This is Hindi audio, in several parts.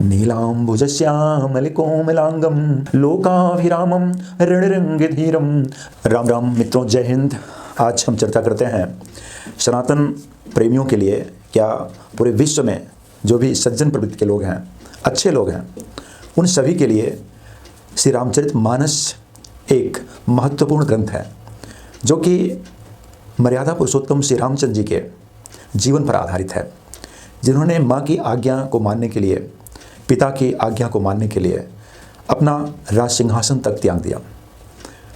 नीलाम्बुजश्यामलिकोमलांगम लोकाभिरामम रणरंगधीरम। राम राम मित्रों, जय हिंद। आज हम चर्चा करते हैं सनातन प्रेमियों के लिए, क्या पूरे विश्व में जो भी सज्जन प्रवृत्ति के लोग हैं, अच्छे लोग हैं, उन सभी के लिए श्री रामचरितमानस एक महत्वपूर्ण ग्रंथ है, जो कि मर्यादा पुरुषोत्तम श्री रामचंद्र जी के जीवन पर आधारित है, जिन्होंने माँ की आज्ञा को मानने के लिए, पिता की आज्ञा को मानने के लिए अपना राज सिंहासन तक त्याग दिया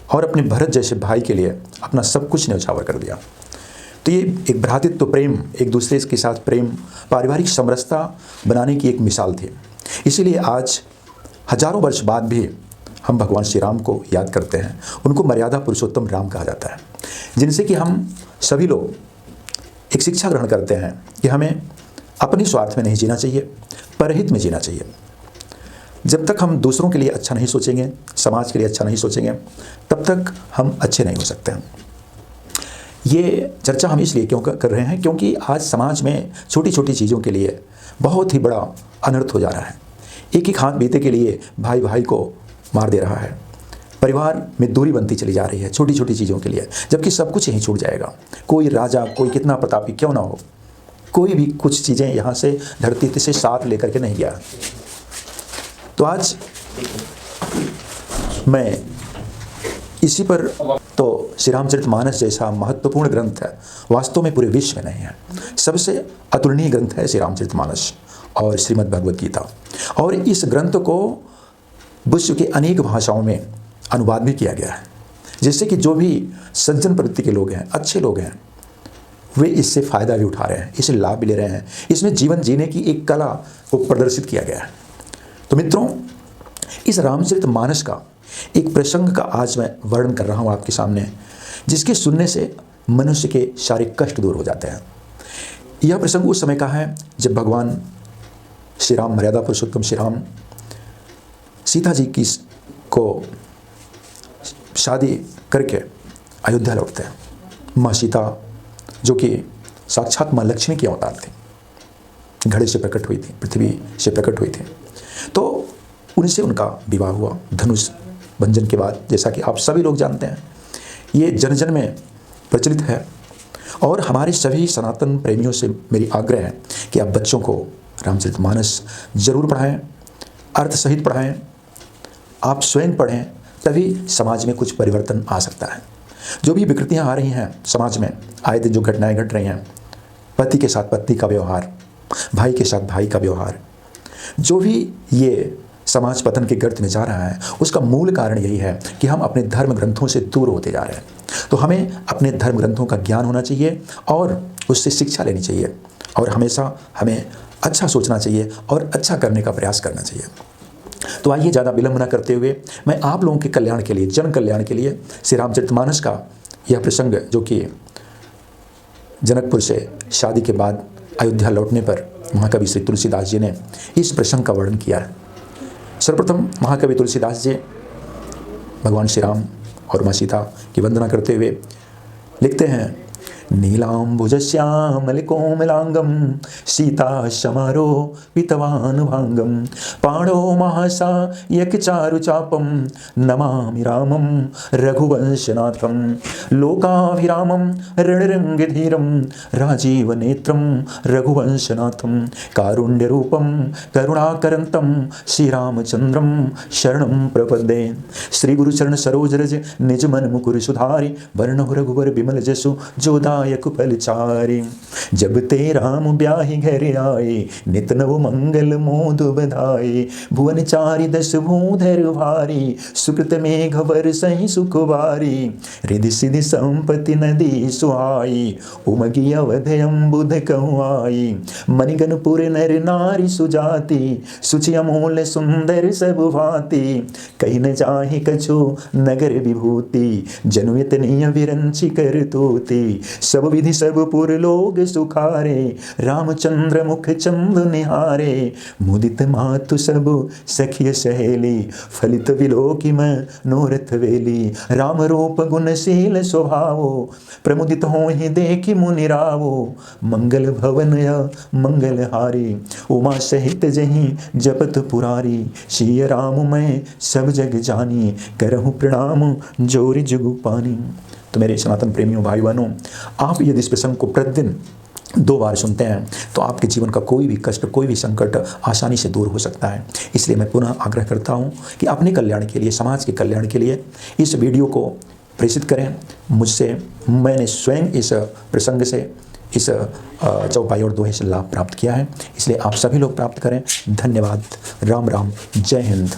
और अपने भरत जैसे भाई के लिए अपना सब कुछ न्यौछावर कर दिया। तो ये एक भ्रातृत्व प्रेम, एक दूसरे के साथ प्रेम, पारिवारिक समरसता बनाने की एक मिसाल थी। इसीलिए आज हजारों वर्ष बाद भी हम भगवान श्री राम को याद करते हैं। उनको मर्यादा पुरुषोत्तम राम कहा जाता है, जिनसे कि हम सभी लोग एक शिक्षा ग्रहण करते हैं कि हमें अपने स्वार्थ में नहीं जीना चाहिए, परहित में जीना चाहिए। जब तक हम दूसरों के लिए अच्छा नहीं सोचेंगे, समाज के लिए अच्छा नहीं सोचेंगे, तब तक हम अच्छे नहीं हो सकते हैं। ये चर्चा हम इसलिए क्यों कर रहे हैं, क्योंकि आज समाज में छोटी छोटी चीज़ों के लिए बहुत ही बड़ा अनर्थ हो जा रहा है। एक एक हाथ बीते के लिए भाई भाई को मार दे रहा है, परिवार में दूरी बनती चली जा रही है छोटी छोटी चीज़ों के लिए, जबकि सब कुछ यहीं छूट जाएगा। कोई राजा, कोई कितना प्रतापी क्यों ना हो, कोई भी कुछ चीज़ें यहाँ से धरती से साथ लेकर के नहीं गया। तो आज मैं इसी पर, तो श्री रामचरितमानस जैसा महत्वपूर्ण ग्रंथ है, वास्तव में पूरे विश्व में नहीं है। सबसे अतुलनीय ग्रंथ है श्री रामचरितमानस और श्रीमद् भगवद गीता। और इस ग्रंथ को विश्व के अनेक भाषाओं में अनुवाद भी किया गया है, जिससे कि जो भी सज्जन प्रवृत्ति के लोग हैं, अच्छे लोग हैं, वे इससे फ़ायदा भी उठा रहे हैं, इससे लाभ भी ले रहे हैं। इसमें जीवन जीने की एक कला को प्रदर्शित किया गया है। तो मित्रों, इस रामचरितमानस का एक प्रसंग का आज मैं वर्णन कर रहा हूँ आपके सामने, जिसके सुनने से मनुष्य के शारीरिक कष्ट दूर हो जाते हैं। यह प्रसंग उस समय का है जब भगवान श्री राम, मर्यादा पुरुषोत्तम श्री राम, सीता जी की को शादी करके अयोध्या लौटते हैं। माँ सीता, जो कि साक्षात माँ लक्ष्मी की अवतार थी, घड़े से प्रकट हुई थी, पृथ्वी से प्रकट हुई थी, तो उनसे उनका विवाह हुआ धनुष भंजन के बाद। जैसा कि आप सभी लोग जानते हैं, ये जन जन में प्रचलित है। और हमारे सभी सनातन प्रेमियों से मेरी आग्रह है कि आप बच्चों को रामचरितमानस जरूर पढ़ाएं, अर्थ सहित पढ़ाएं, आप स्वयं पढ़ें, तभी समाज में कुछ परिवर्तन आ सकता है। जो भी विकृतियाँ आ रही हैं समाज में, आए दिन जो घटनाएं घट रही हैं, पति के साथ पत्नी का व्यवहार, भाई के साथ भाई का व्यवहार, जो भी ये समाज पतन के गर्त में जा रहा है, उसका मूल कारण यही है कि हम अपने धर्म ग्रंथों से दूर होते जा रहे हैं। तो हमें अपने धर्म ग्रंथों का ज्ञान होना चाहिए और उससे शिक्षा लेनी चाहिए, और हमेशा हमें अच्छा सोचना चाहिए और अच्छा करने का प्रयास करना चाहिए। तो आइए, ज़्यादा विलंब न करते हुए मैं आप लोगों के कल्याण के लिए, जन कल्याण के लिए श्री रामचरितमानस का यह प्रसंग, जो कि जनकपुर से शादी के बाद अयोध्या लौटने पर महाकवि श्री तुलसीदास जी ने इस प्रसंग का वर्णन किया है। सर्वप्रथम महाकवि तुलसीदास जी भगवान श्री राम और माँ सीता की वंदना करते हुए लिखते हैं, नीलाम्बुजश्यामलिकोमलांगम सीता समारोपितवान् भांगम पाणो महासा यकचारुचापम नमामि रामम रघुवंशनाथम लोकाभिरामम रणरंगधीरम राजीवनेत्रम रघुवंशनाथम कारुण्यरूपम करुणाकरंतम श्रीरामचंद्रम शरणं प्रपद्ये। श्री गुरु चरण सरोज रज निज मन मुकुर सुधारि वर्णहु रघुवर बिमल जसु जोदायक फलचारि। जब ते राम ब्याहि घर आए नित नव मंगल मोद बधाए। भुवन चारि दस भूधर भारी सुकृत मेघ बरसहि सुख बारी। रिधि सिधि संपत्ति नदी सुहाई उमगी अवध अम्बुध कहुआई। मणिगणपुर नर नारी सुजाति सुचि अमूल सुंदर सब भांति। कहीं न जाहि कछु नगर विभूति जनु इतनी विरंचि कर तोति। सब विधि सब पुर लोग सुखारे, रामचंद्र मुख चंद निहारे। मुदित मातु सब सखिय सहेली, फलित विलोकी में नोरथ वेली। राम रूप गुणशील स्वभावो, प्रमुदित होहि देखि मुनि रावो। मंगल भवन मंगल हारी, उमा सहित जहीं जपत पुरारी। सिय राम मैं सब जग जानी, करहु प्रणाम जोरि जुगु पानी। तो मेरे सनातन प्रेमियों भाई बहनों, आप यदि इस प्रसंग को प्रतिदिन 2 बार सुनते हैं तो आपके जीवन का कोई भी कष्ट, कोई भी संकट आसानी से दूर हो सकता है। इसलिए मैं पुनः आग्रह करता हूं कि अपने कल्याण के लिए, समाज के कल्याण के लिए इस वीडियो को प्रेषित करें मुझसे। मैंने स्वयं इस प्रसंग से, इस चौपाई और दोहे से लाभ प्राप्त किया है, इसलिए आप सभी लोग प्राप्त करें। धन्यवाद। राम राम, जय हिंद।